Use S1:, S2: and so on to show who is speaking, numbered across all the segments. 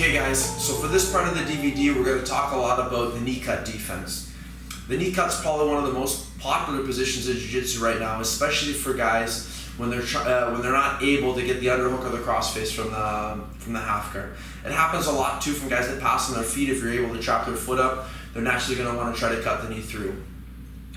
S1: Okay guys, so for this part of the DVD we're going to talk a lot about the knee cut defense. The knee cut's probably one of the most popular positions in Jiu-Jitsu right now, especially for guys when they're not able to get the underhook or the crossface from the half guard. It happens a lot too from guys that pass on their feet. If you're able to trap their foot up, they're naturally going to want to try to cut the knee through.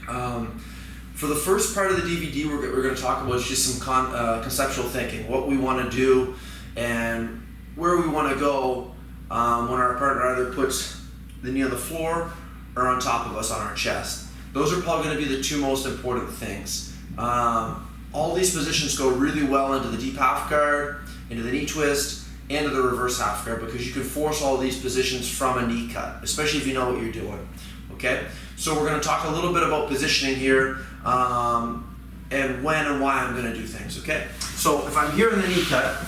S1: For the first part of the DVD we're going to talk about is just some conceptual thinking, what we want to do and where we want to go when our partner either puts the knee on the floor or on top of us on our chest. Those are probably going to be the two most important things. All these positions go really well into the deep half guard, into the knee twist, and to the reverse half guard because you can force all these positions from a knee cut, especially if you know what you're doing. Okay, so we're going to talk a little bit about positioning here and when and why I'm going to do things. Okay, so if I'm here in the knee cut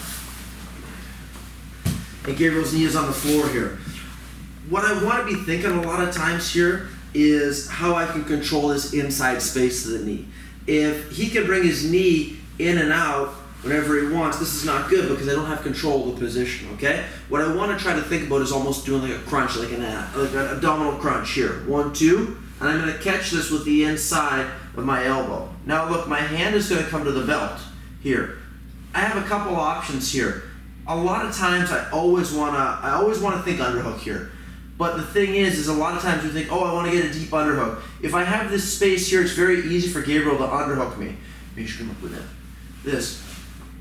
S1: and Gabriel's knee is on the floor here, what I want to be thinking a lot of times here is how I can control this inside space of the knee. If he can bring his knee in and out whenever he wants, this is not good because I don't have control of the position, okay? What I want to try to think about is almost doing like a crunch, like an abdominal crunch here. 1, 2, and I'm going to catch this with the inside of my elbow. Now look, my hand is going to come to the belt here. I have a couple options here. A lot of times I always want to think underhook here. But the thing is a lot of times we think, oh, I want to get a deep underhook. If I have this space here, it's very easy for Gabriel to underhook me. Maybe you should come up with it. This.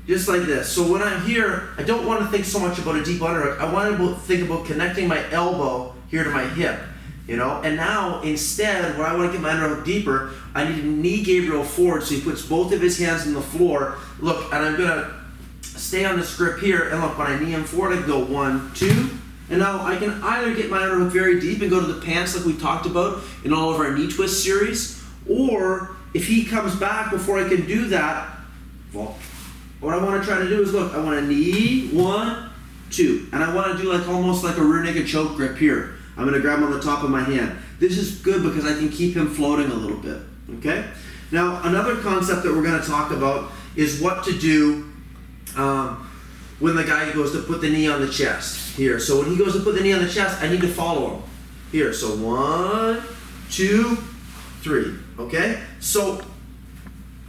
S1: Just like this. So when I'm here, I don't want to think so much about a deep underhook. I want to think about connecting my elbow here to my hip. You know? And now, instead, when I want to get my underhook deeper, I need to knee Gabriel forward so he puts both of his hands on the floor. Look, and I'm going to stay on this grip here, and look, when I knee him forward, I can go 1, 2, and now I can either get my underhook very deep and go to the pants like we talked about in all of our knee twist series, or if he comes back before I can do that, well, what I want to try to do is, look, I want to knee, 1, 2, and I want to do like almost like a rear naked choke grip here. I'm going to grab him on the top of my hand. This is good because I can keep him floating a little bit, okay? Now, another concept that we're going to talk about is what to do when the guy goes to put the knee on the chest here. So when he goes to put the knee on the chest, I need to follow him here. So 1, 2, 3. Okay? So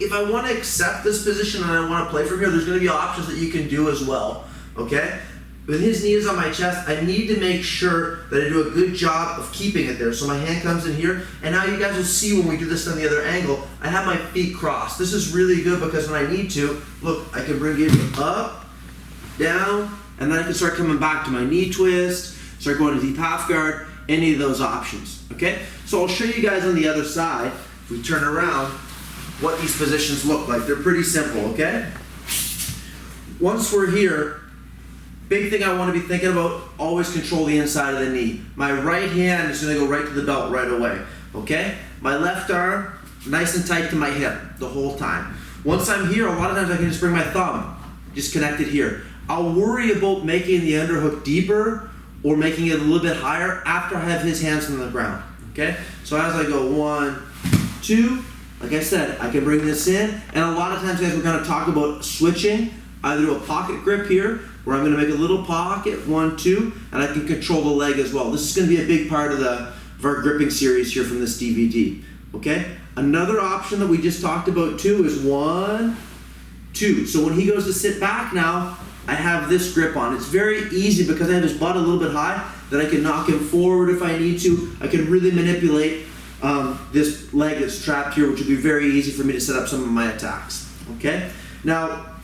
S1: if I want to accept this position and I want to play from here, there's going to be options that you can do as well. Okay? When his knee is on my chest, I need to make sure that I do a good job of keeping it there. So my hand comes in here, and now you guys will see when we do this on the other angle, I have my feet crossed. This is really good because when I need to, look, I can bring it up, down, and then I can start coming back to my knee twist, start going to deep half guard, any of those options, okay? So I'll show you guys on the other side, if we turn around, what these positions look like. They're pretty simple, okay? Once we're here, big thing I want to be thinking about, always control the inside of the knee. My right hand is going to go right to the belt right away, okay? My left arm, nice and tight to my hip the whole time. Once I'm here, a lot of times I can just bring my thumb, just connect it here. I'll worry about making the underhook deeper or making it a little bit higher after I have his hands on the ground, okay? So as I go 1, 2, like I said, I can bring this in, and a lot of times, guys, we're going to talk about switching, either do a pocket grip here, where I'm going to make a little pocket, 1, 2, and I can control the leg as well. This is going to be a big part of our gripping series here from this DVD, okay? Another option that we just talked about too is 1, 2. So when he goes to sit back now, I have this grip on. It's very easy because I have his butt a little bit high that I can knock him forward if I need to. I can really manipulate this leg that's trapped here, which would be very easy for me to set up some of my attacks, okay? Now,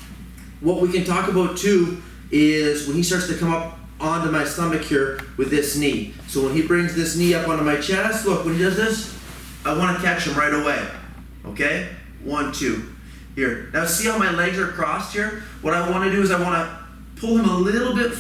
S1: what we can talk about too is when he starts to come up onto my stomach here with this knee. So when he brings this knee up onto my chest, look, when he does this, I want to catch him right away, okay? 1, 2. Here. Now see how my legs are crossed here? What I want to do is I want to pull him a little bit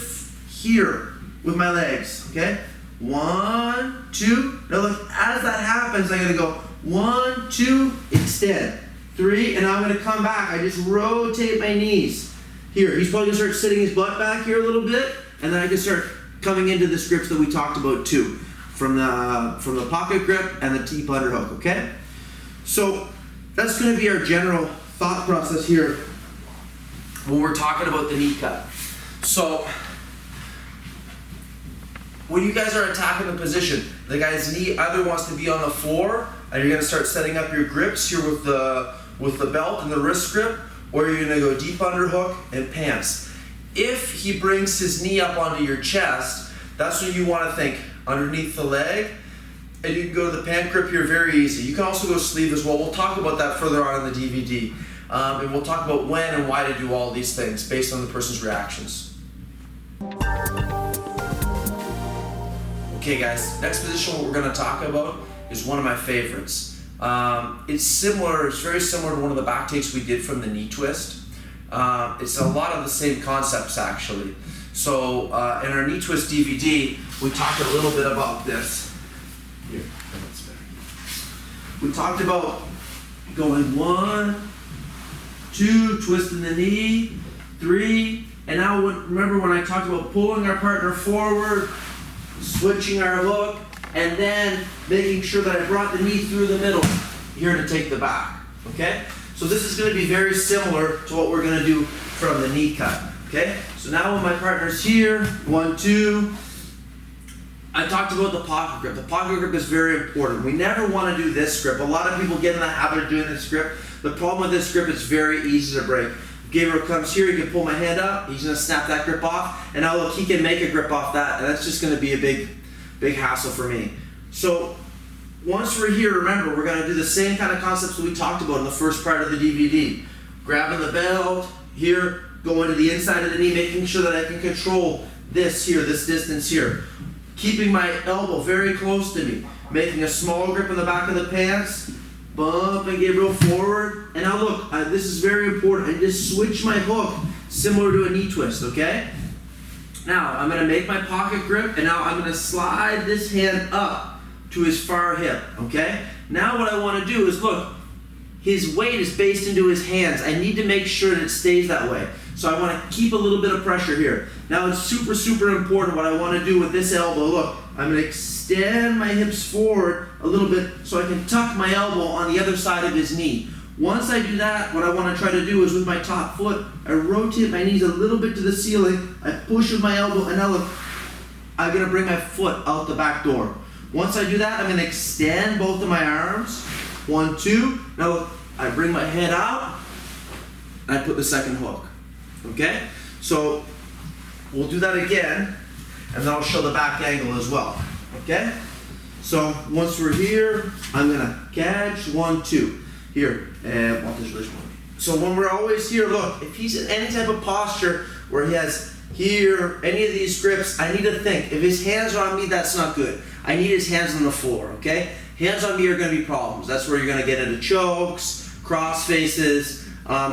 S1: here with my legs, okay? 1, 2. Now look, as that happens, I'm going to go 1, 2, extend. 3, and now I'm going to come back. I just rotate my knees. Here, he's probably going to start sitting his butt back here a little bit, and then I can start coming into the grips that we talked about too, from the pocket grip and the deep underhook, okay? So that's going to be our general thought process here when we're talking about the knee cut. So when you guys are attacking the position, the guy's knee either wants to be on the floor, and you're gonna start setting up your grips here with the belt and the wrist grip, or you're gonna go deep underhook and pants. If he brings his knee up onto your chest, that's when you wanna think underneath the leg, and you can go to the pant grip here very easy. You can also go sleeve as well. We'll talk about that further on in the DVD. And we'll talk about when and why to do all these things based on the person's reactions. Okay guys, next position what we're gonna talk about is one of my favorites. It's very similar to one of the back takes we did from the knee twist. It's a lot of the same concepts actually. So in our knee twist DVD, we talked a little bit about this. Here, that's better. We talked about going 1, 2, twisting the knee, 3, and now remember when I talked about pulling our partner forward, switching our hook, and then making sure that I brought the knee through the middle here to take the back, okay? So this is gonna be very similar to what we're gonna do from the knee cut, okay? So now when my partner's here, 1, 2, I talked about the pocket grip. The pocket grip is very important. We never want to do this grip. A lot of people get in the habit of doing this grip. The problem with this grip is very easy to break. Gabriel comes here, he can pull my hand up, he's going to snap that grip off, and now look, he can make a grip off that, and that's just going to be a big hassle for me. So once we're here, remember, we're going to do the same kind of concepts that we talked about in the first part of the DVD. Grabbing the belt, here, going to the inside of the knee, making sure that I can control this here, this distance here. Keeping my elbow very close to me, making a small grip in the back of the pants, bumping Gabriel forward, and now look, this is very important, I just switch my hook similar to a knee twist, okay? Now, I'm gonna make my pocket grip, and now I'm gonna slide this hand up to his far hip, okay? Now what I wanna do is, look, his weight is based into his hands. I need to make sure that it stays that way. So I want to keep a little bit of pressure here. Now it's super, super important what I want to do with this elbow. Look, I'm going to extend my hips forward a little bit so I can tuck my elbow on the other side of his knee. Once I do that, what I want to try to do is with my top foot, I rotate my knees a little bit to the ceiling, I push with my elbow, and now look, I'm going to bring my foot out the back door. Once I do that, I'm going to extend both of my arms. 1, 2. Now look, I bring my head out, and I put the second hook. Okay? So we'll do that again, and then I'll show the back angle as well. Okay? So once we're here, I'm gonna catch 1, 2. Here, and so when we're always here, look, if he's in any type of posture where he has here, any of these grips, I need to think, if his hands are on me, that's not good. I need his hands on the floor, okay? Hands on me are gonna be problems. That's where you're gonna get into chokes, cross faces,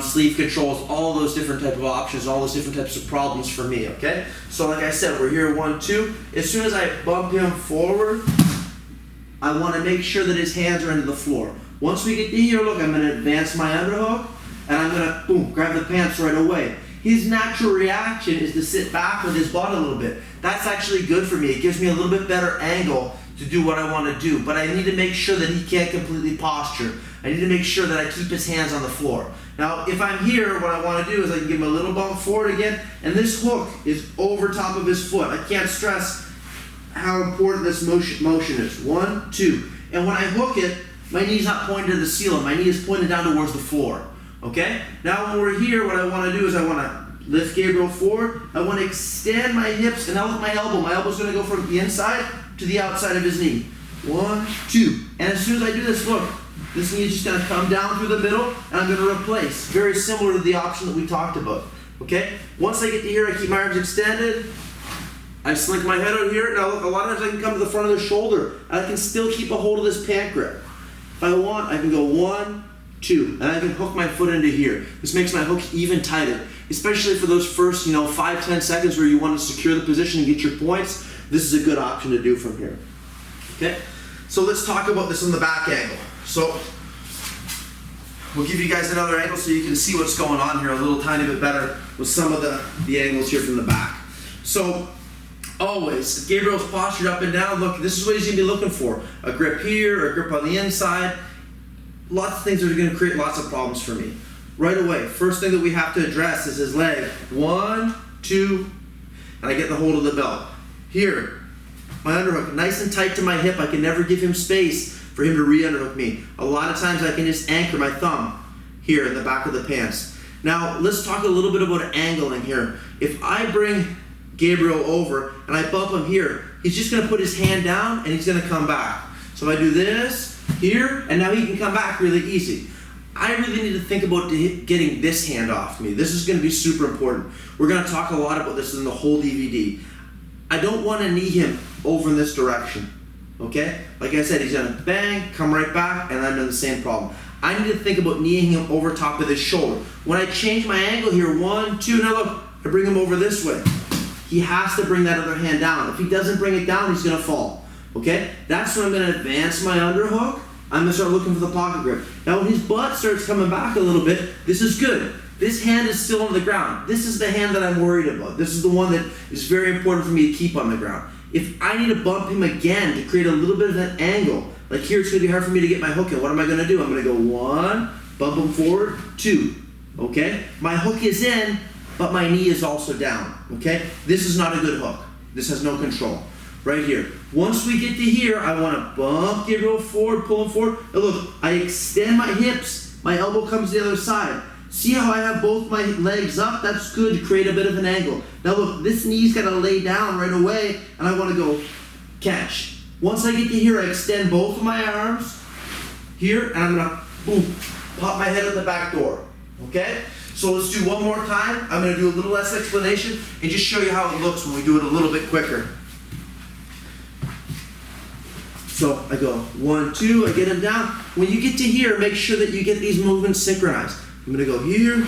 S1: sleeve controls, all those different type of options, all those different types of problems for me, okay? So like I said, we're here 1, 2. As soon as I bump him forward, I want to make sure that his hands are into the floor. Once we get to here, look, I'm going to advance my underhook, and I'm going to, boom, grab the pants right away. His natural reaction is to sit back with his butt a little bit. That's actually good for me. It gives me a little bit better angle to do what I want to do, but I need to make sure that he can't completely posture. I need to make sure that I keep his hands on the floor. Now, if I'm here, what I want to do is I can give him a little bump forward again, and this hook is over top of his foot. I can't stress how important this motion is. 1, 2. And when I hook it, my knee's not pointed to the ceiling. My knee is pointed down towards the floor. Okay? Now when we're here, what I want to do is I want to lift Gabriel forward. I want to extend my hips, and now look at my elbow. My elbow's going to go from the inside to the outside of his knee. 1, 2. And as soon as I do this, look, this knee is just going to come down through the middle, and I'm going to replace. Very similar to the option that we talked about. Okay? Once I get to here, I keep my arms extended. I slink my head out here. Now look, a lot of times I can come to the front of the shoulder, and I can still keep a hold of this pant grip. If I want, I can go 1, 2, and I can hook my foot into here. This makes my hook even tighter, especially for those first, 5-10 seconds where you want to secure the position and get your points. This is a good option to do from here. Okay? So let's talk about this on the back angle. So we'll give you guys another angle so you can see what's going on here a little tiny bit better with some of the angles here from the back. So always, if Gabriel's postured up and down, look, this is what he's going to be looking for. A grip here, a grip on the inside. Lots of things that are going to create lots of problems for me. Right away, first thing that we have to address is his leg. 1, 2, and I get the hold of the belt. Here, my underhook nice and tight to my hip. I can never give him space for him to re-underhook me. A lot of times I can just anchor my thumb here in the back of the pants. Now let's talk a little bit about angling here. If I bring Gabriel over and I bump him here, he's just going to put his hand down and he's going to come back. So if I do this here, and now he can come back really easy. I really need to think about getting this hand off me. This is going to be super important. We're going to talk a lot about this in the whole DVD. I don't want to knee him over in this direction, okay? Like I said, he's going to bang, come right back, and I'm in the same problem. I need to think about kneeing him over top of his shoulder. When I change my angle here, 1, 2, now look, I bring him over this way. He has to bring that other hand down. If he doesn't bring it down, he's going to fall, okay? That's when I'm going to advance my underhook. I'm going to start looking for the pocket grip. Now when his butt starts coming back a little bit, this is good. This hand is still on the ground. This is the hand that I'm worried about. This is the one that is very important for me to keep on the ground. If I need to bump him again to create a little bit of an angle, like here it's going to be hard for me to get my hook in. What am I going to do? I'm going to go 1, bump him forward, 2, okay? My hook is in, but my knee is also down, okay? This is not a good hook. This has no control. Right here. Once we get to here, I want to bump Gabriel forward, pull him forward. Now look, I extend my hips, my elbow comes to the other side. See how I have both my legs up? That's good to create a bit of an angle. Now look, this knee's got to lay down right away, and I want to go catch. Once I get to here, I extend both of my arms here, and I'm going to boom, pop my head out the back door. Okay? So let's do one more time. I'm going to do a little less explanation and just show you how it looks when we do it a little bit quicker. So I go 1, 2, I get him down. When you get to here, make sure that you get these movements synchronized. I'm going to go here,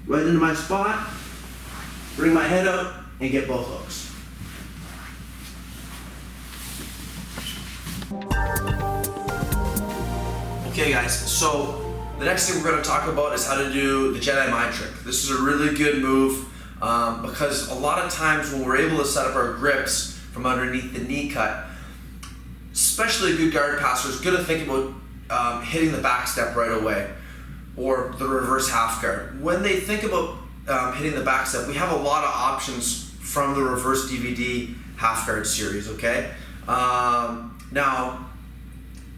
S1: right into my spot, bring my head out, and get both hooks. Okay guys, so the next thing we're going to talk about is how to do the Jedi Mind Trick. This is a really good move because a lot of times when we're able to set up our grips from underneath the knee cut, especially a good guard passer is going to think about hitting the back step right away or the reverse half guard. When they think about hitting the back step, we have a lot of options from the reverse DVD half guard series, okay? Now,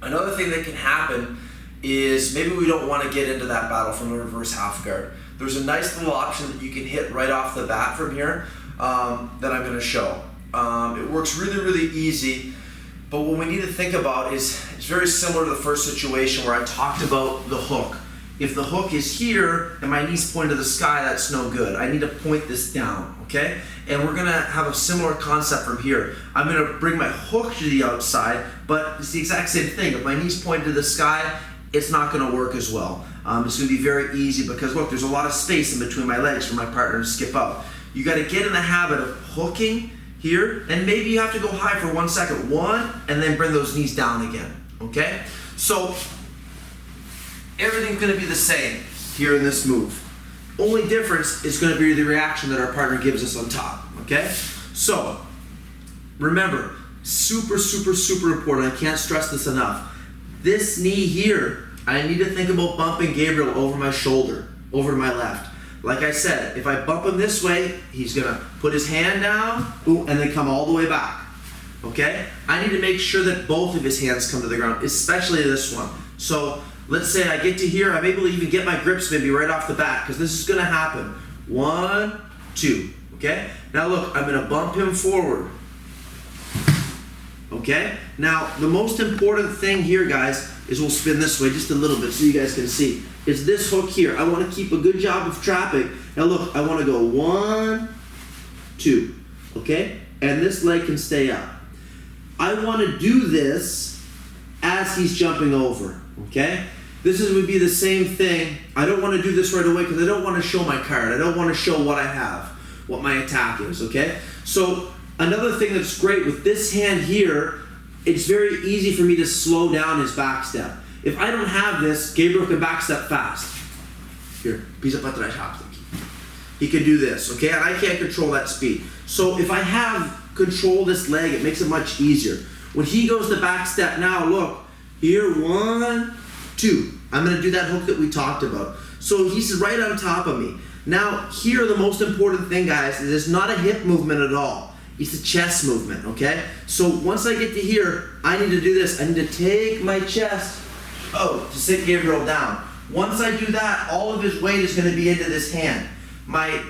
S1: another thing that can happen is maybe we don't want to get into that battle from the reverse half guard. There's a nice little option that you can hit right off the bat from here that I'm going to show. It works really, really easy. But what we need to think about is it's very similar to the first situation where I talked about the hook. If the hook is here and my knees point to the sky, that's no good. I need to point this down, okay? And we're gonna have a similar concept from here. I'm gonna bring my hook to the outside, but it's the exact same thing. If my knees point to the sky, it's not gonna work as well. It's gonna be very easy because look, there's a lot of space in between my legs for my partner to skip out. You gotta get in the habit of hooking here, and maybe you have to go high for 1 second. 1, and then bring those knees down again, okay? So, everything's gonna be the same here in this move. Only difference is gonna be the reaction that our partner gives us on top, okay? So, remember, super, super, super important, I can't stress this enough. This knee here, I need to think about bumping Gabriel over my shoulder, over to my left. Like I said, if I bump him this way, he's gonna put his hand down, ooh, and then come all the way back, okay? I need to make sure that both of his hands come to the ground, especially this one. So let's say I get to here, I'm able to even get my grips maybe right off the bat, because this is gonna happen. 1, 2, okay? Now look, I'm gonna bump him forward, okay? Now, the most important thing here, guys, is we'll spin this way just a little bit so you guys can see. Is this hook here. I want to keep a good job of trapping. Now look, I want to go 1, 2, okay? And this leg can stay up. I want to do this as he's jumping over, okay? This would be the same thing. I don't want to do this right away because I don't want to show my card. I don't want to show what I have, what my attack is, okay? So another thing that's great with this hand here, it's very easy for me to slow down his back step. If I don't have this, Gabriel can back step fast. Here, pisa para trás rápido aqui. He can do this, okay? And I can't control that speed. So if I have control this leg, it makes it much easier. When he goes to back step now, look, here, 1, 2. I'm gonna do that hook that we talked about. So he's right on top of me. Now, here the most important thing, guys, is it's not a hip movement at all. It's a chest movement, okay? So once I get to here, I need to do this. I need to take my chest out to sit Gabriel down. Once I do that, all of his weight is going to be into this hand. My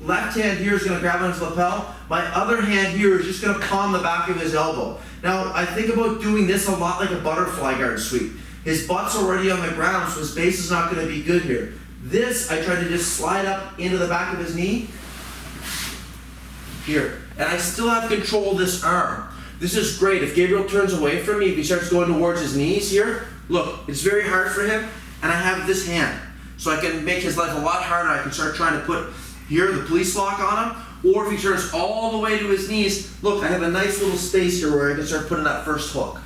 S1: left hand here is going to grab on his lapel. My other hand here is just going to palm the back of his elbow. Now, I think about doing this a lot like a butterfly guard sweep. His butt's already on the ground, so his base is not going to be good here. This, I try to just slide up into the back of his knee. Here. And I still have control of this arm. This is great. If Gabriel turns away from me, if he starts going towards his knees here, look, it's very hard for him, and I have this hand. So I can make his life a lot harder. I can start trying to put here the police lock on him, or if he turns all the way to his knees, look, I have a nice little space here where I can start putting that first hook.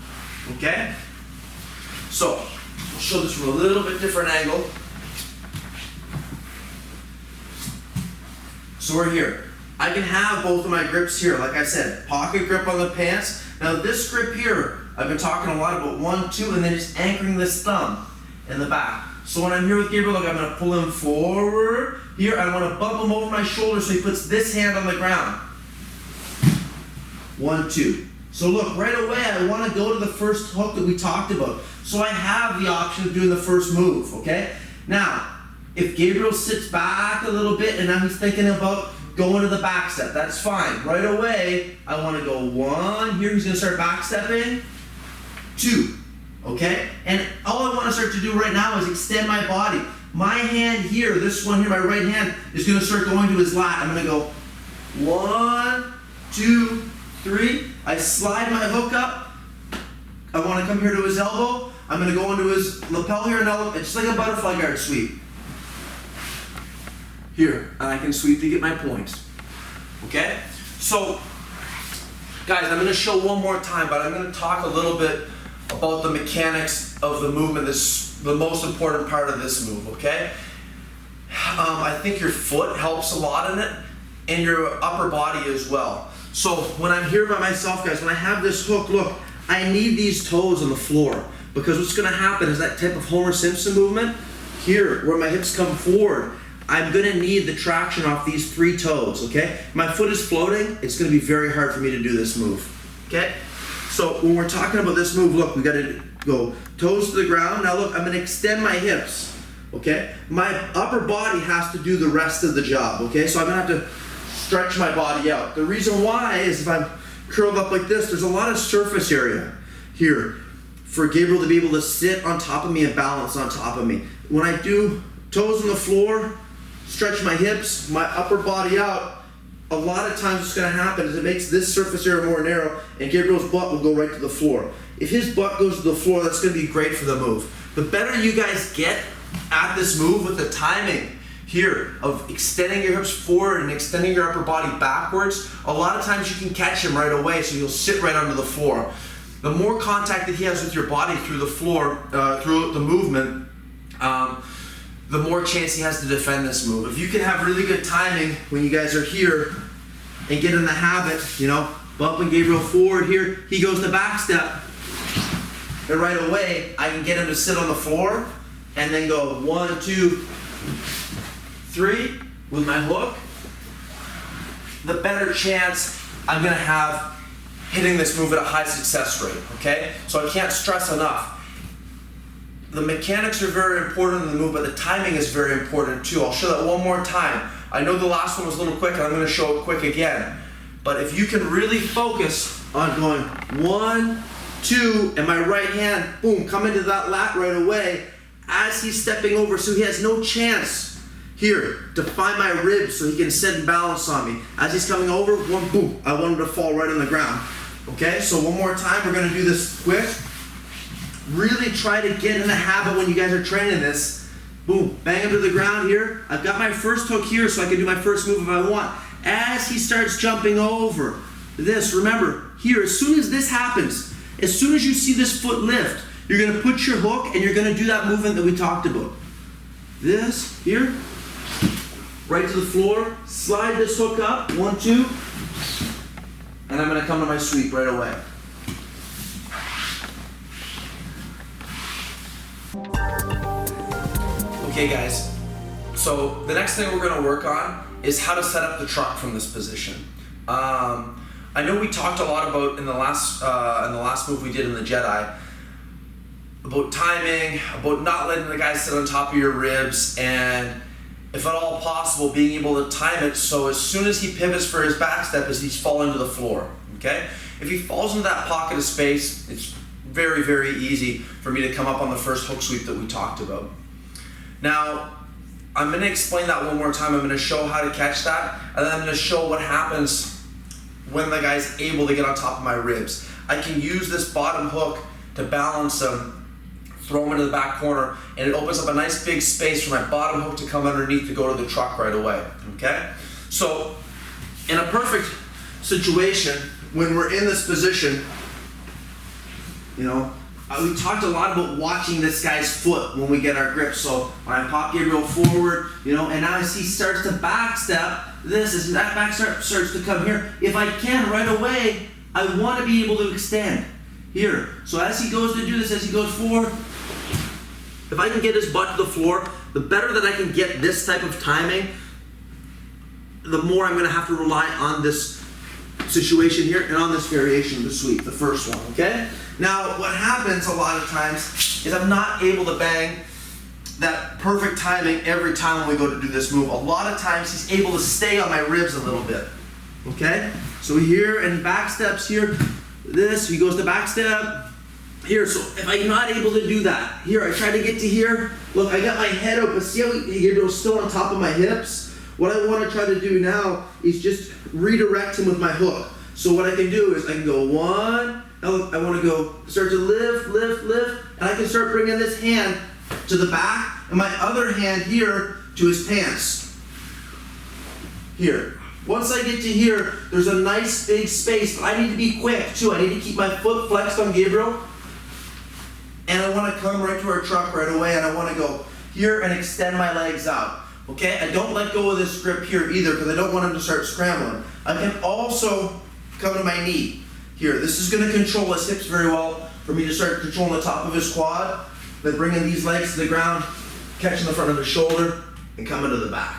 S1: Okay? So, I'll show this from a little bit different angle. So we're here. I can have both of my grips here, like I said, pocket grip on the pants. Now this grip here, I've been talking a lot about 1, 2, and then just anchoring this thumb in the back. So when I'm here with Gabriel, look, I'm going to pull him forward. Here, I want to bump him over my shoulder so he puts this hand on the ground. 1, 2. So look, right away, I want to go to the first hook that we talked about. So I have the option of doing the first move, okay? Now, if Gabriel sits back a little bit and now he's thinking about going to the back step, that's fine. Right away, I want to go 1. Here, he's going to start back stepping. 2. Okay? And all I want to start to do right now is extend my body. My hand here, this one here, my right hand, is going to start going to his lat. I'm going to go 1, 2, 3. I slide my hook up. I want to come here to his elbow. I'm going to go into his lapel here, and it's just like a butterfly guard sweep. Here, and I can sweep to get my points. Okay? So, guys, I'm going to show one more time, but I'm going to talk a little bit about the mechanics of the movement. This the most important part of this move, okay? I think your foot helps a lot in it, and your upper body as well. So when I'm here by myself, guys, when I have this hook, look, I need these toes on the floor, because what's going to happen is that type of Homer Simpson movement here, where my hips come forward, I'm going to need the traction off these 3 toes, okay? My foot is floating. It's going to be very hard for me to do this move, okay? So when we're talking about this move, look, we got to go toes to the ground. Now look, I'm going to extend my hips, okay? My upper body has to do the rest of the job, okay? So I'm going to have to stretch my body out. The reason why is if I'm curled up like this, there's a lot of surface area here for Gabriel to be able to sit on top of me and balance on top of me. When I do toes on the floor, stretch my hips, my upper body out, a lot of times what's going to happen is it makes this surface area more narrow, and Gabriel's butt will go right to the floor. If his butt goes to the floor, that's going to be great for the move. The better you guys get at this move with the timing here of extending your hips forward and extending your upper body backwards, a lot of times you can catch him right away, so you'll sit right onto the floor. The more contact that he has with your body through the floor, through the movement, the more chance he has to defend this move. If you can have really good timing when you guys are here and get in the habit, you know, bumping Gabriel forward here, he goes to back step. And right away, I can get him to sit on the floor and then go 1, 2, 3 with my hook. The better chance I'm going to have hitting this move at a high success rate, okay? So I can't stress enough. The mechanics are very important in the move, but the timing is very important too. I'll show that one more time. I know the last one was a little quick, and I'm going to show it quick again. But if you can really focus on going 1, 2, and my right hand, boom, come into that lat right away as he's stepping over, so he has no chance here to find my ribs so he can sit and balance on me. As he's coming over, one, boom, I want him to fall right on the ground. Okay, so one more time, we're going to do this quick. Really try to get in the habit when you guys are training this. Boom, bang him to the ground here. I've got my first hook here so I can do my first move if I want. As he starts jumping over this, remember, here, as soon as this happens, as soon as you see this foot lift, you're going to put your hook and you're going to do that movement that we talked about. This, here, right to the floor, slide this hook up, 1, 2, and I'm going to come to my sweep right away. Okay guys, so the next thing we're going to work on is how to set up the truck from this position. I know we talked a lot about in the last move we did in the Jedi about timing, about not letting the guy sit on top of your ribs, and if at all possible, being able to time it so as soon as he pivots for his back step as he's falling to the floor, okay? If he falls into that pocket of space, it's very, very easy for me to come up on the first hook sweep that we talked about. Now, I'm going to explain that one more time. I'm going to show how to catch that, and then I'm going to show what happens when the guy's able to get on top of my ribs. I can use this bottom hook to balance him, throw him into the back corner, and it opens up a nice big space for my bottom hook to come underneath to go to the truck right away, okay? So, in a perfect situation, when we're in this position, you know, we talked a lot about watching this guy's foot when we get our grip. So when I pop Gabriel forward, you know, and now as he starts to backstep, that back step starts to come here. If I can right away, I want to be able to extend here. So as he goes to do this, as he goes forward, if I can get his butt to the floor, the better that I can get this type of timing, the more I'm going to have to rely on this situation here and on this variation of the sweep, the first one, okay? Now, what happens a lot of times is I'm not able to bang that perfect timing every time when we go to do this move. A lot of times he's able to stay on my ribs a little bit, okay? So here, and back steps here, this, he goes to back step, here. So if I'm not able to do that, here, I try to get to here, look, I got my head open, see how Gabriel's still on top of my hips? What I want to try to do now is just redirect him with my hook. So what I can do is I can go one, now look, I want to go, start to lift, lift, lift, and I can start bringing this hand to the back, and my other hand here to his pants. Here. Once I get to here, there's a nice big space, but I need to be quick too. I need to keep my foot flexed on Gabriel, and I want to come right to our truck right away, and I want to go here and extend my legs out. Okay, I don't let go of this grip here either because I don't want him to start scrambling. I can also come to my knee here. This is going to control his hips very well for me to start controlling the top of his quad, then bringing these legs to the ground, catching the front of his shoulder, and coming to the back.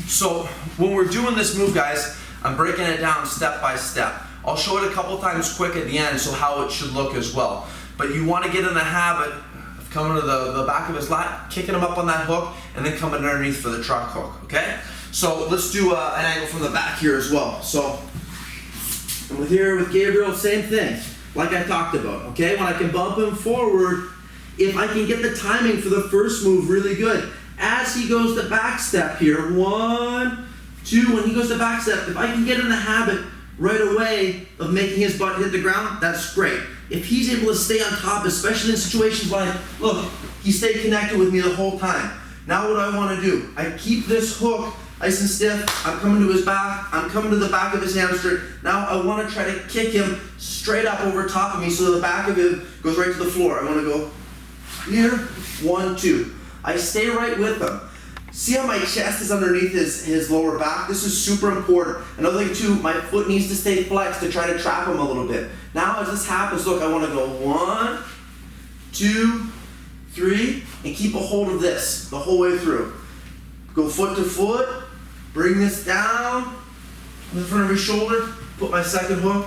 S1: So when we're doing this move, guys, I'm breaking it down step by step. I'll show it a couple times quick at the end, so how it should look as well. But you want to get in the habit of coming to the back of his lat, kicking him up on that hook, and then coming underneath for the truck hook, okay? So let's do an angle from the back here as well. So, and with Gabriel, same thing, like I talked about, okay? When I can bump him forward, if I can get the timing for the first move really good, as he goes to back step here, 1, 2, when he goes to back step, if I can get in the habit right away of making his butt hit the ground, that's great. If he's able to stay on top, especially in situations like, look, he stayed connected with me the whole time. Now what I want to do, I keep this hook nice and stiff, I'm coming to his back, I'm coming to the back of his hamstring. Now I want to try to kick him straight up over top of me so the back of him goes right to the floor. I want to go here, 1, 2. I stay right with him. See how my chest is underneath his lower back? This is super important. Another thing too, my foot needs to stay flexed to try to trap him a little bit. Now as this happens, look, I want to go 1, 2, 3, and keep a hold of this the whole way through. Go foot to foot, bring this down in the front of his shoulder, put my second hook,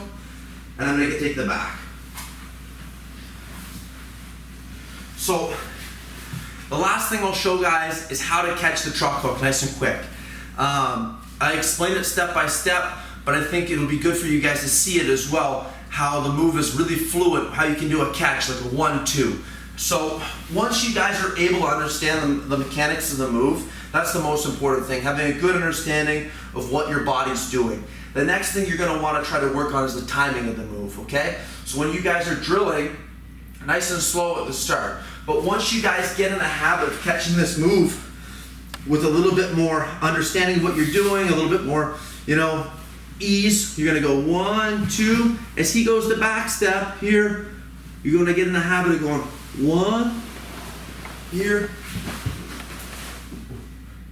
S1: and I'm going to take the back. So, the last thing I'll show guys is how to catch the truck hook nice and quick. I explained it step by step, but I think it'll be good for you guys to see it as well, how the move is really fluid, how you can do a catch like a 1, 2. So once you guys are able to understand the mechanics of the move, that's the most important thing, having a good understanding of what your body's doing. The next thing you're going to want to try to work on is the timing of the move, okay? So when you guys are drilling, nice and slow at the start. But once you guys get in the habit of catching this move with a little bit more understanding of what you're doing, a little bit more, ease, you're going to go 1, 2. As he goes to back step here, you're going to get in the habit of going 1, here,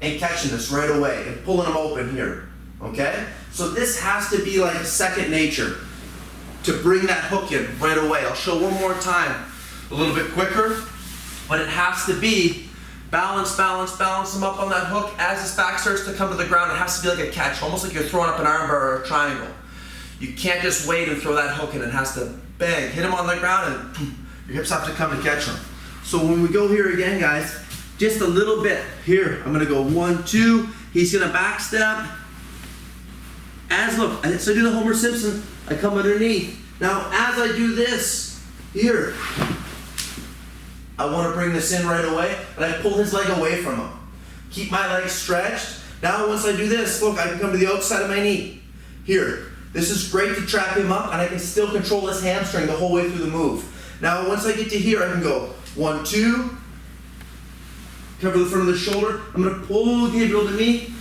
S1: and catching this right away and pulling them open here, okay? So this has to be like a second nature to bring that hook in right away. I'll show one more time a little bit quicker, but it has to be balance him up on that hook. As his back starts to come to the ground, it has to be like a catch, almost like you're throwing up an armbar or a triangle. You can't just wait and throw that hook in. It has to bang, hit him on the ground, and your hips have to come to catch him. So when we go here again, guys, just a little bit. Here, I'm gonna go 1, 2. He's gonna back step. So I do the Homer Simpson. I come underneath. Now, as I do this, here, I want to bring this in right away, and I pull his leg away from him. Keep my leg stretched. Now, once I do this, look, I can come to the outside of my knee. Here, this is great to trap him up, and I can still control his hamstring the whole way through the move. Now, once I get to here, I can go 1, 2, cover the front of the shoulder. I'm going to pull Gabriel to me,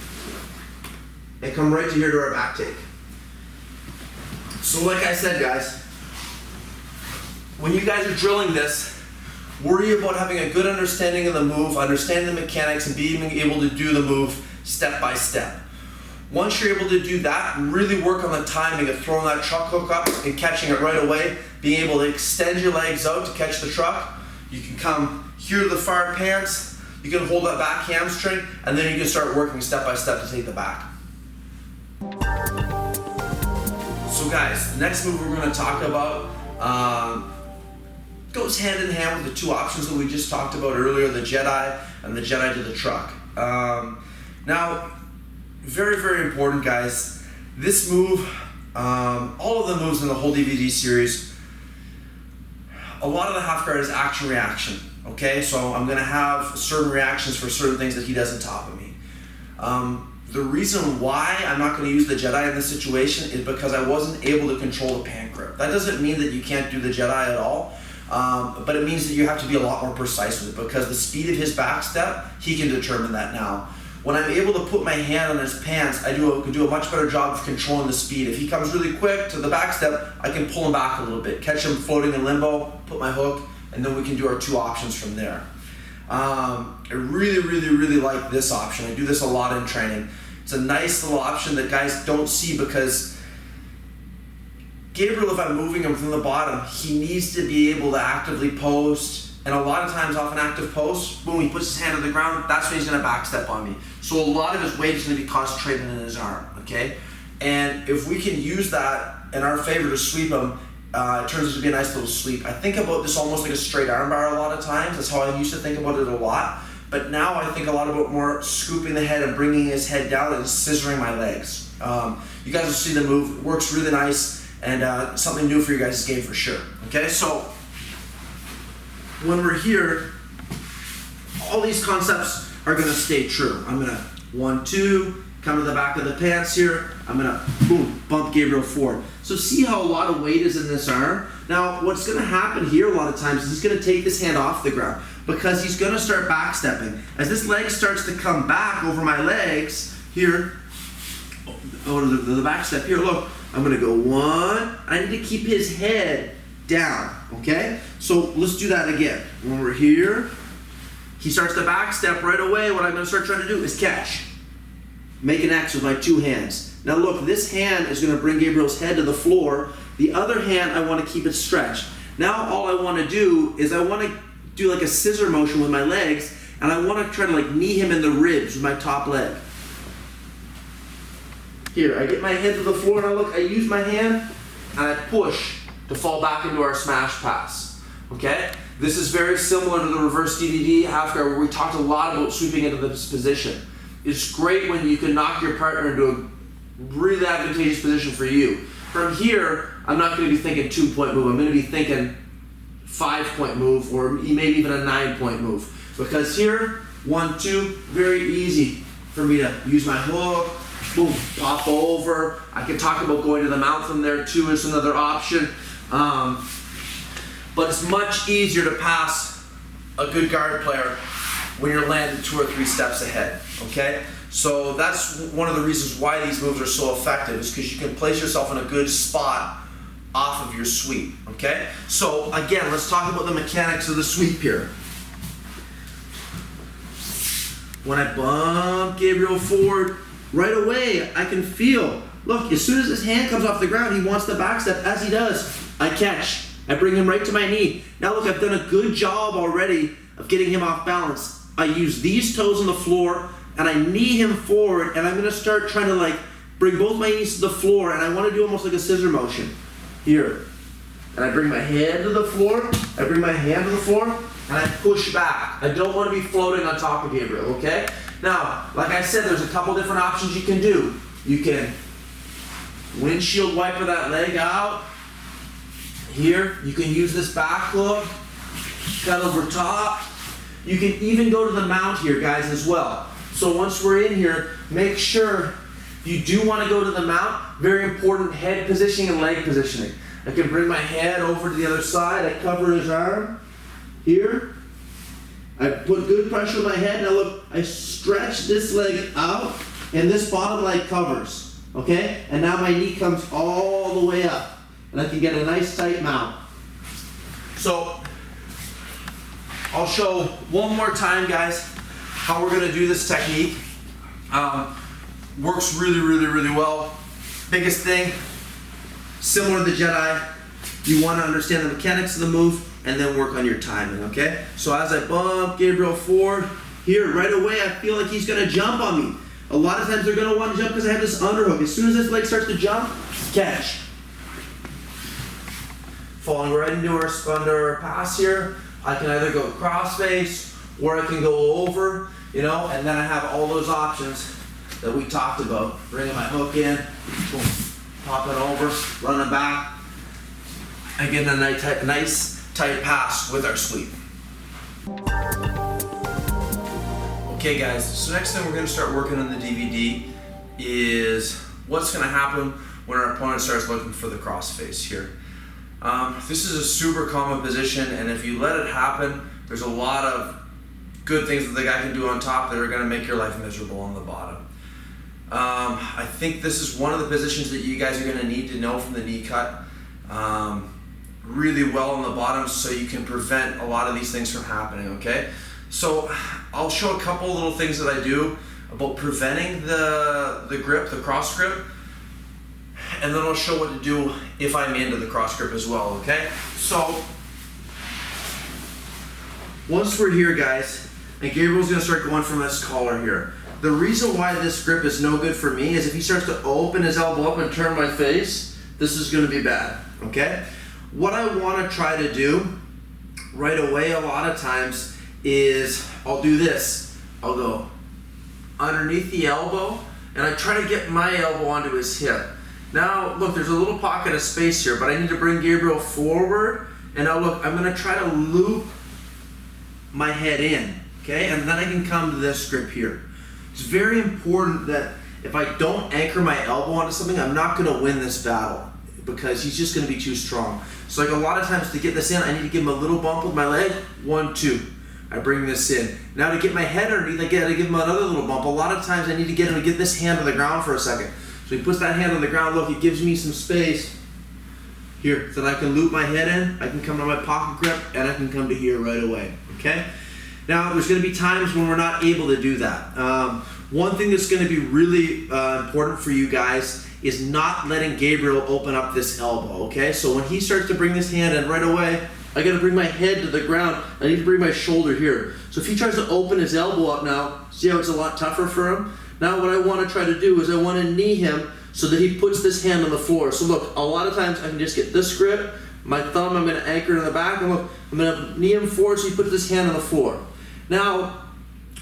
S1: and come right to here to our back take. So like I said, guys, when you guys are drilling this, worry about having a good understanding of the move, understanding the mechanics, and being able to do the move step by step. Once you're able to do that, really work on the timing of throwing that truck hook up and catching it right away, being able to extend your legs out to catch the truck. You can come here to the far pants, you can hold that back hamstring, and then you can start working step by step to take the back. So guys, the next move we're going to talk about goes hand in hand with the two options that we just talked about earlier, the Jedi and the Jedi to the truck. Now, very, very important, guys. This move, all of the moves in the whole DVD series, a lot of the half guard is action reaction. Okay, so I'm going to have certain reactions for certain things that he does on top of me. The reason why I'm not going to use the Jedi in this situation is because I wasn't able to control the pant grip. That doesn't mean that you can't do the Jedi at all, but it means that you have to be a lot more precise with it, because the speed of his back step, he can determine that now. When I'm able to put my hand on his pants, I can do a much better job of controlling the speed. If he comes really quick to the back step, I can pull him back a little bit, catch him floating in limbo, put my hook, and then we can do our two options from there. I really, really, really like this option. I do this a lot in training. It's a nice little option that guys don't see, because Gabriel, if I'm moving him from the bottom, he needs to be able to actively post, and a lot of times off an active post, boom, he puts his hand on the ground, that's when he's going to backstep on me. So a lot of his weight is going to be concentrated in his arm, okay? And if we can use that in our favor to sweep him, it turns out to be a nice little sweep. I think about this almost like a straight armbar a lot of times. That's how I used to think about it a lot. But now I think a lot about more scooping the head and bringing his head down and scissoring my legs. You guys will see the move. It works really nice, and something new for you guys' game for sure. Okay, so when we're here, all these concepts are going to stay true. I'm going to 1, 2, come to the back of the pants here. I'm going to, boom, bump Gabriel forward. So see how a lot of weight is in this arm? Now, what's going to happen here a lot of times is he's going to take this hand off the ground, because he's going to start backstepping. As this leg starts to come back over my legs, here, the back step here, look, I'm going to go 1. I need to keep his head down, okay? So let's do that again. When we're here, he starts to backstep right away. What I'm going to start trying to do is catch. Make an X with my two hands. Now look, this hand is going to bring Gabriel's head to the floor. The other hand, I want to keep it stretched. Now all I want to do is I want to do like a scissor motion with my legs, and I want to try to like knee him in the ribs with my top leg. Here, I get my head to the floor, and I use my hand, and I push to fall back into our smash pass. Okay? This is very similar to the reverse DDD half guard, where we talked a lot about sweeping into this position. It's great when you can knock your partner into a really advantageous position for you. From here, I'm not going to be thinking 2-point move. I'm going to be thinking 5-point move, or maybe even a 9-point move. Because here, 1, 2, very easy for me to use my hook, boom, pop over. I can talk about going to the mount from there too as another option. But it's much easier to pass a good guard player when you're landing 2 or 3 steps ahead, okay? So that's one of the reasons why these moves are so effective, is because you can place yourself in a good spot off of your sweep, okay? So again, let's talk about the mechanics of the sweep here. When I bump Gabriel forward, right away I can feel, look, as soon as his hand comes off the ground, he wants the back step. As he does, I catch. I bring him right to my knee. Now look, I've done a good job already of getting him off balance. I use these toes on the floor and I knee him forward, and I'm gonna start trying to like bring both my knees to the floor, and I wanna do almost like a scissor motion. Here. And I bring my head to the floor, I bring my hand to the floor, and I push back. I don't wanna be floating on top of Gabriel, okay? Now, like I said, there's a couple different options you can do. You can windshield wiper that leg out. Here, you can use this back hook, cut over top. You can even go to the mount here, guys, as well. So once we're in here, make sure you do want to go to the mount. Very important, head positioning and leg positioning. I can bring my head over to the other side. I cover his arm here. I put good pressure on my head. Now look, I stretch this leg out, and this bottom leg covers, okay? And now my knee comes all the way up, and I can get a nice tight mount. So, I'll show one more time, guys, how we're gonna do this technique. Works really, really, really well. Biggest thing, similar to the Jedi, you wanna understand the mechanics of the move and then work on your timing, okay? So as I bump Gabriel forward, here, right away, I feel like he's gonna jump on me. A lot of times they're gonna wanna jump because I have this underhook. As soon as this leg starts to jump, catch. Falling right into our pass here, I can either go cross face or I can go over, you know, and then I have all those options that we talked about. Bringing my hook in, boom, popping over, running back, and getting a nice tight pass with our sweep. Okay guys, so next thing we're gonna start working on the DVD is what's gonna happen when our opponent starts looking for the cross face here. This is a super common position, and if you let it happen, there's a lot of good things that the guy can do on top that are going to make your life miserable on the bottom. I think this is one of the positions that you guys are going to need to know from the knee cut really well on the bottom, so you can prevent a lot of these things from happening, okay? So I'll show a couple little things that I do about preventing the grip, the cross grip, and then I'll show what to do if I'm into the cross grip as well, okay? So, once we're here, guys, and Gabriel's gonna start going from this collar here. The reason why this grip is no good for me is if he starts to open his elbow up and turn my face, this is gonna be bad, okay? What I wanna try to do right away a lot of times is I'll do this. I'll go underneath the elbow, and I try to get my elbow onto his hip. Now, look, there's a little pocket of space here, but I need to bring Gabriel forward, and now look, I'm gonna try to loop my head in, okay? And then I can come to this grip here. It's very important that if I don't anchor my elbow onto something, I'm not gonna win this battle because he's just gonna be too strong. So like a lot of times to get this in, I need to give him a little bump with my leg, 1, 2. I bring this in. Now to get my head underneath, I gotta give him another little bump. A lot of times I need to get him to get this hand on the ground for a second. So he puts that hand on the ground, look, it gives me some space here so that I can loop my head in, I can come to my pocket grip, and I can come to here right away, okay? Now, there's gonna be times when we're not able to do that. One thing that's gonna be really important for you guys is not letting Gabriel open up this elbow, okay? So when he starts to bring this hand in right away, I gotta bring my head to the ground, I need to bring my shoulder here. So if he tries to open his elbow up now, see how it's a lot tougher for him? Now what I want to try to do is I want to knee him so that he puts this hand on the floor. So look, a lot of times I can just get this grip, my thumb I'm going to anchor in the back, and look, I'm going to knee him forward so he puts this hand on the floor. Now,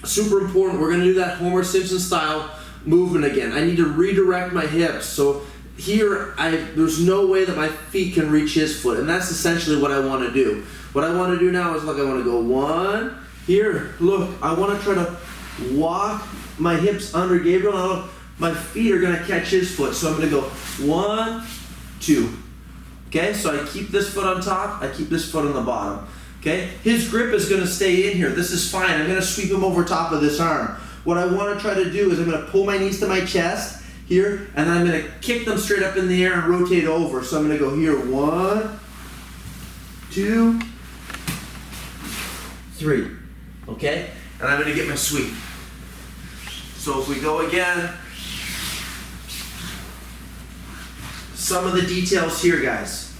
S1: super important, we're going to do that Homer Simpson style movement again. I need to redirect my hips. So here, there's no way that my feet can reach his foot, and that's essentially what I want to do. What I want to do now is, look, I want to go 1, here, look, I want to try to walk my hips under Gabriel. Now my feet are gonna catch his foot. So I'm gonna go 1, 2. Okay, so I keep this foot on top, I keep this foot on the bottom. Okay, his grip is gonna stay in here. This is fine. I'm gonna sweep him over top of this arm. What I wanna try to do is I'm gonna pull my knees to my chest here, and then I'm gonna kick them straight up in the air and rotate over. So I'm gonna go here, 1, 2, 3. Okay, and I'm gonna get my sweep. So if we go again, some of the details here, guys.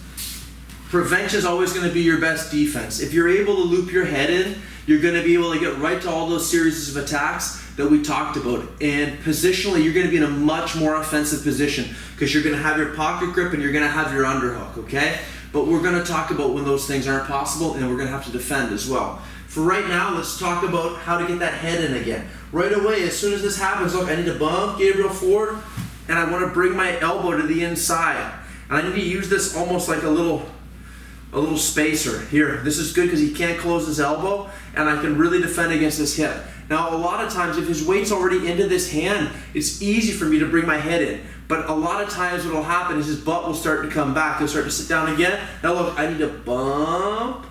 S1: Prevention is always going to be your best defense. If you're able to loop your head in, you're going to be able to get right to all those series of attacks that we talked about. And positionally, you're going to be in a much more offensive position because you're going to have your pocket grip and you're going to have your underhook, okay? But we're going to talk about when those things aren't possible, and we're going to have to defend as well. For right now, let's talk about how to get that head in again. Right away, as soon as this happens, look, I need to bump Gabriel forward, and I want to bring my elbow to the inside. And I need to use this almost like a little spacer. Here, this is good because he can't close his elbow, and I can really defend against this hip. Now, a lot of times, if his weight's already into this hand, it's easy for me to bring my head in. But a lot of times what will happen is his butt will start to come back. He'll start to sit down again. Now look, I need to bump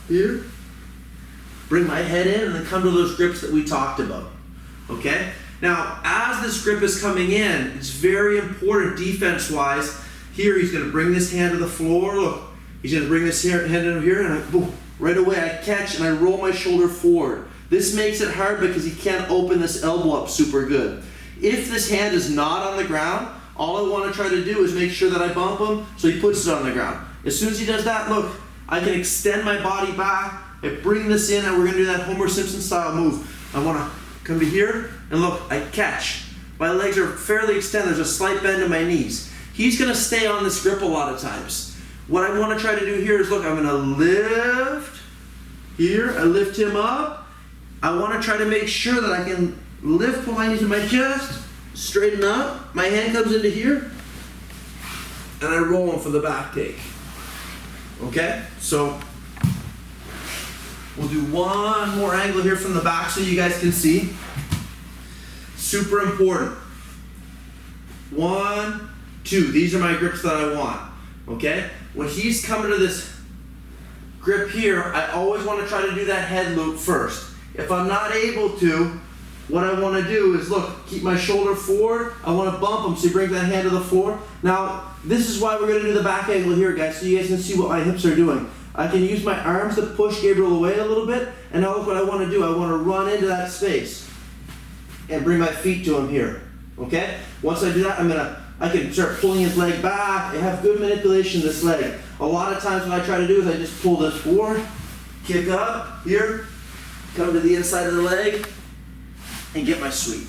S1: here, bring my head in, and then come to those grips that we talked about. Okay? Now, as this grip is coming in, it's very important defense-wise. Here, he's going to bring this hand to the floor. Look, he's going to bring this hand in here, and boom, right away I catch and I roll my shoulder forward. This makes it hard because he can't open this elbow up super good. If this hand is not on the ground, all I want to try to do is make sure that I bump him so he puts it on the ground. As soon as he does that, look, I can extend my body back, I bring this in, and we're going to do that Homer Simpson style move. I want to come to here, and look, I catch. My legs are fairly extended, there's a slight bend in my knees. He's going to stay on this grip a lot of times. What I want to try to do here is, look, I'm going to lift here, I lift him up. I want to try to make sure that I can lift my knees to my chest, straighten up, my hand comes into here, and I roll him for the back take. Okay? So, we'll do one more angle here from the back so you guys can see. Super important. 1, 2. These are my grips that I want. Okay? When he's coming to this grip here, I always want to try to do that head loop first. If I'm not able to, what I want to do is, look, keep my shoulder forward. I want to bump him so he brings that hand to the floor. Now, this is why we're going to do the back angle here, guys, so you guys can see what my hips are doing. I can use my arms to push Gabriel away a little bit, and now look what I want to do. I want to run into that space and bring my feet to him here, okay? Once I do that, I can start pulling his leg back and have good manipulation of this leg. A lot of times what I try to do is I just pull this forward, kick up here, come to the inside of the leg, and get my sweep.